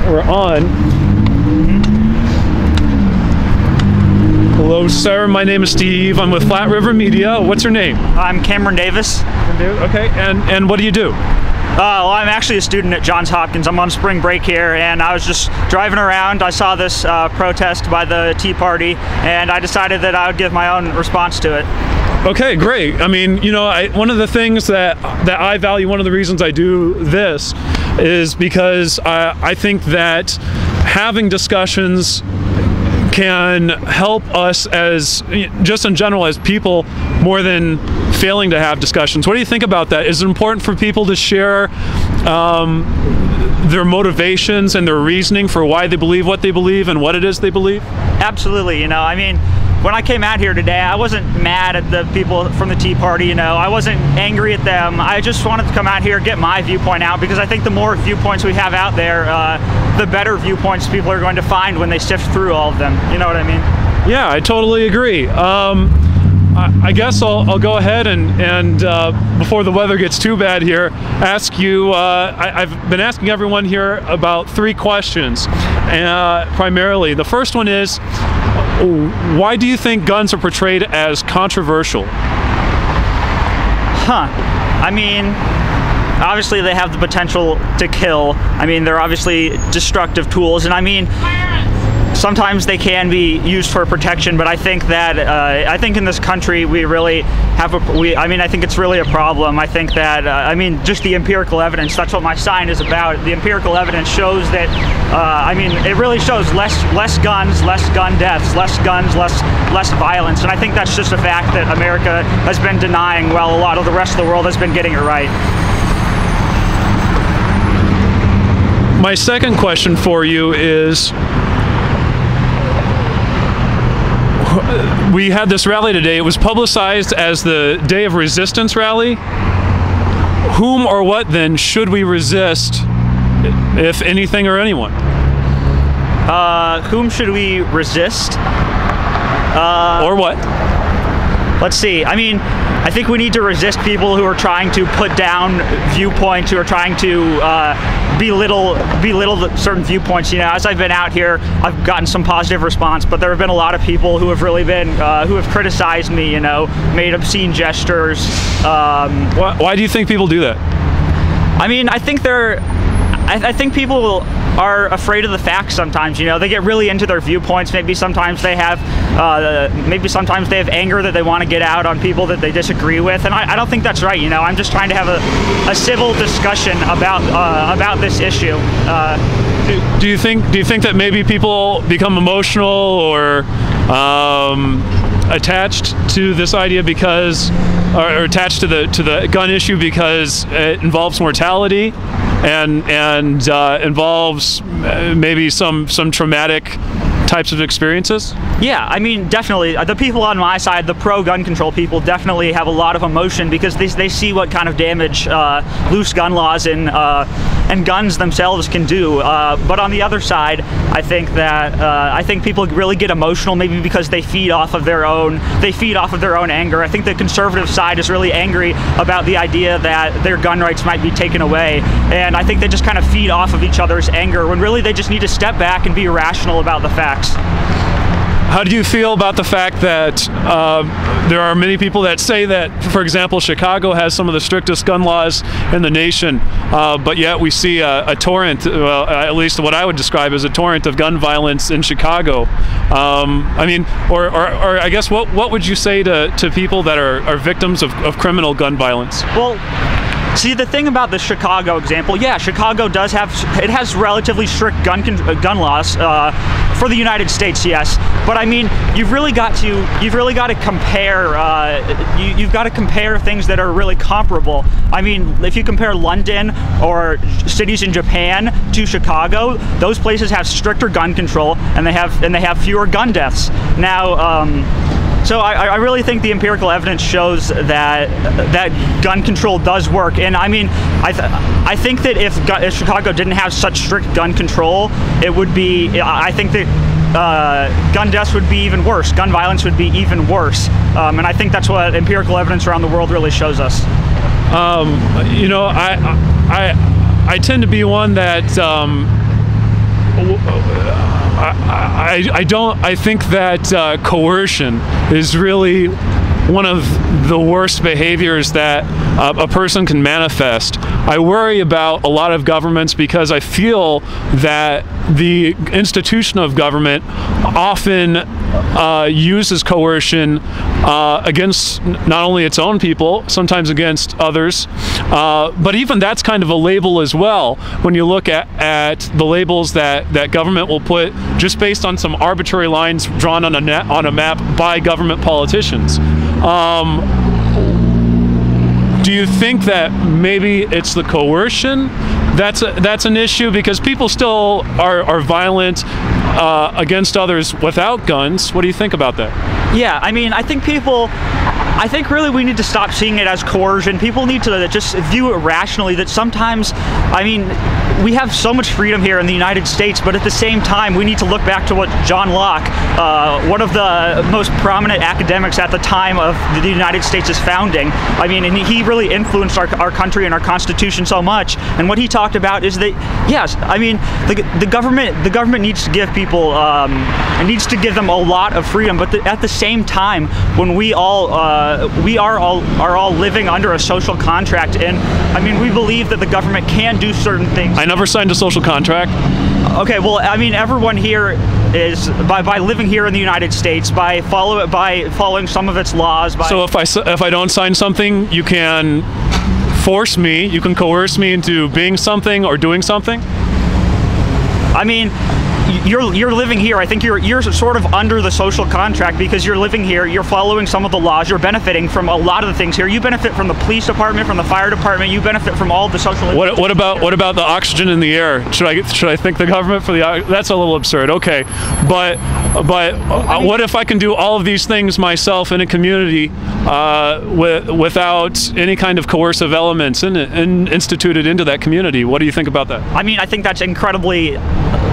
We're on. Hello, sir. My name is Steve. I'm with Flat River Media. What's your name? I'm Cameron Davis. Okay. And what do you do? Well, I'm actually a student at Johns Hopkins. I'm on spring break here, and I was just driving around. I saw this protest by the Tea Party, and I decided that I would give my own response to it. Okay, great. I mean, you know, one of the things that I value, one of the reasons I do this is because I think that having discussions can help us as, just in general, as people, more than failing to have discussions. What do you think about that? Is it important for people to share their motivations and their reasoning for why they believe what they believe and what it is they believe? Absolutely. You know, I mean, when I came out here today, I wasn't mad at the people from the Tea Party, you know, I wasn't angry at them. I just wanted to come out here, get my viewpoint out, because I think the more viewpoints we have out there, the better viewpoints people are going to find when they sift through all of them. You know what I mean? Yeah, I totally agree. I guess I'll go ahead and before the weather gets too bad here, ask you, I've been asking everyone here about 3 questions, primarily. The first one is, why do you think guns are portrayed as controversial? I mean, obviously they have the potential to kill. I mean, they're obviously destructive tools, and I mean, sometimes they can be used for protection, but I think that I think in this country we really have I think it's really a problem. I think that I mean, just the empirical evidence, that's what my sign is about. The empirical evidence shows that I mean, it really shows less guns, less gun deaths, less guns, less violence, and I think that's just a fact that America has been denying while a lot of the rest of the world has been getting it right. My second question for you is, we had this rally today. It was publicized as the Day of Resistance rally. Whom or what then should we resist, if anything or anyone? Whom should we resist? Or what? Let's see. I mean, I think we need to resist people who are trying to put down viewpoints, who are trying to belittle certain viewpoints. You know, as I've been out here, I've gotten some positive response, but there have been a lot of people who have really been, who have criticized me, you know, made obscene gestures. Why do you think people do that? I mean, I think I think people are afraid of the facts sometimes. You know, they get really into their viewpoints. Maybe sometimes they have anger that they want to get out on people that they disagree with, and I don't think that's right. You know, I'm just trying to have a civil discussion about this issue. Do you think that maybe people become emotional or attached to this idea because, or attached to the gun issue because it involves mortality and involves maybe some traumatic types of experiences? Yeah, I mean, definitely. The people on my side, the pro-gun control people, definitely have a lot of emotion because they see what kind of damage loose gun laws and guns themselves can do. But on the other side, I think that I think people really get emotional, maybe because they feed off of their own anger. I think the conservative side is really angry about the idea that their gun rights might be taken away, and I think they just kind of feed off of each other's anger when really they just need to step back and be rational about the facts. How do you feel about the fact that there are many people that say that, for example, Chicago has some of the strictest gun laws in the nation, but yet we see a torrent, well, at least what I would describe as a torrent of gun violence in Chicago? I mean, or I guess what would you say to people that are victims of criminal gun violence? Well, see, the thing about the Chicago example, yeah, Chicago has relatively strict gun laws for the United States, yes. But I mean, you've really got to compare. You've got to compare things that are really comparable. I mean, if you compare London or cities in Japan to Chicago, those places have stricter gun control and they have fewer gun deaths. Now. So I really think the empirical evidence shows that gun control does work, and I mean, I think that if Chicago didn't have such strict gun control, it would be. I think that gun deaths would be even worse. Gun violence would be even worse, and I think that's what empirical evidence around the world really shows us. You know, I tend to be one that I think that coercion is really one of the worst behaviors that a person can manifest. I worry about a lot of governments because I feel that the institution of government often uses coercion against not only its own people, sometimes against others, but even that's kind of a label as well when you look at the labels that government will put just based on some arbitrary lines drawn on a map by government politicians. Do you think that maybe it's the coercion that's an issue? Because people still are violent against others without guns. What do you think about that? Yeah, I mean, I think really we need to stop seeing it as coercion. People need to just view it rationally, that sometimes, I mean, we have so much freedom here in the United States, but at the same time, we need to look back to what John Locke, one of the most prominent academics at the time of the United States' founding, I mean, and he really influenced our country and our Constitution so much. And what he talked about is that, yes, I mean, the government needs to give people, it needs to give them a lot of freedom, but at the same time, when we are all living under a social contract, and I mean, we believe that the government can do certain things. I never signed a social contract. Okay, well, I mean, everyone here is by living here in the United States, by following some of its laws. So if I don't sign something, you can force me, you can coerce me into being something or doing something? I mean, you're living here. I think you're sort of under the social contract because you're living here. You're following some of the laws. You're benefiting from a lot of the things here. You benefit from the police department, from the fire department. You benefit from all the social. What about the oxygen in the air? Should I thank the government for the? That's a little absurd. Okay, but I mean, what if I can do all of these things myself in a community without any kind of coercive elements instituted into that community? What do you think about that? I mean, I think that's incredibly.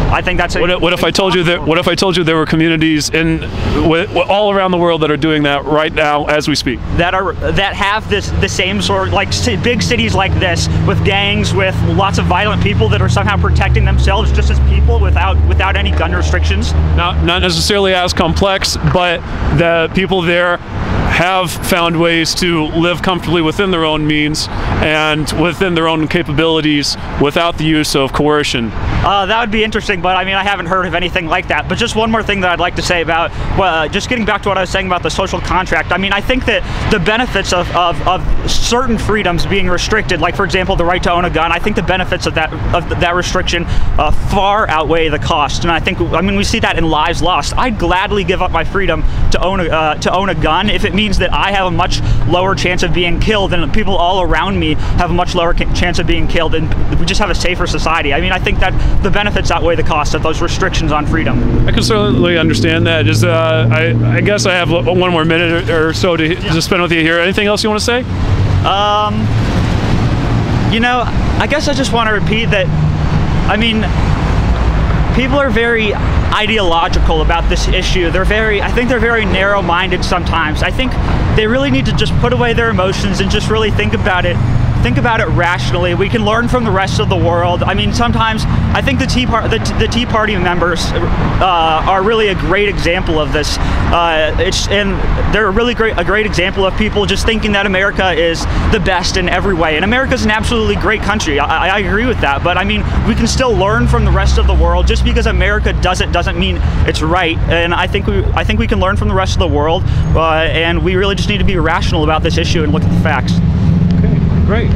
I think that's. What if I told you that? What if I told you there were communities all around the world that are doing that right now as we speak? That have the same sort, like big cities like this, with gangs, with lots of violent people that are somehow protecting themselves just as people without any gun restrictions. Not necessarily as complex, but the people there have found ways to live comfortably within their own means and within their own capabilities without the use of coercion. That would be interesting, but I mean, I haven't heard of anything like that. But just one more thing that I'd like to say about, just getting back to what I was saying about the social contract. I mean, I think that the benefits of certain freedoms being restricted, like for example, the right to own a gun, I think the benefits of that restriction far outweigh the cost. And I mean, we see that in lives lost. I'd gladly give up my freedom to own a gun if it means that I have a much lower chance of being killed and people all around me have a much lower chance of being killed, and we just have a safer society. I mean, I think that the benefits outweigh the cost of those restrictions on freedom. I can certainly understand that. I guess I have one more minute or so to spend with you here. Anything else you want to say? You know, I guess I just want to repeat that, I mean, people are very ideological about this issue. I think they're very narrow-minded sometimes. I think they really need to just put away their emotions and just really think about it rationally. We can learn from the rest of the world. I mean, sometimes I think the Tea Party members are really a great example of this. And they're a great example of people just thinking that America is the best in every way. And America's an absolutely great country. I agree with that. But I mean, we can still learn from the rest of the world. Just because America does it doesn't mean it's right. And I think we can learn from the rest of the world. And we really just need to be rational about this issue and look at the facts. Okay, great.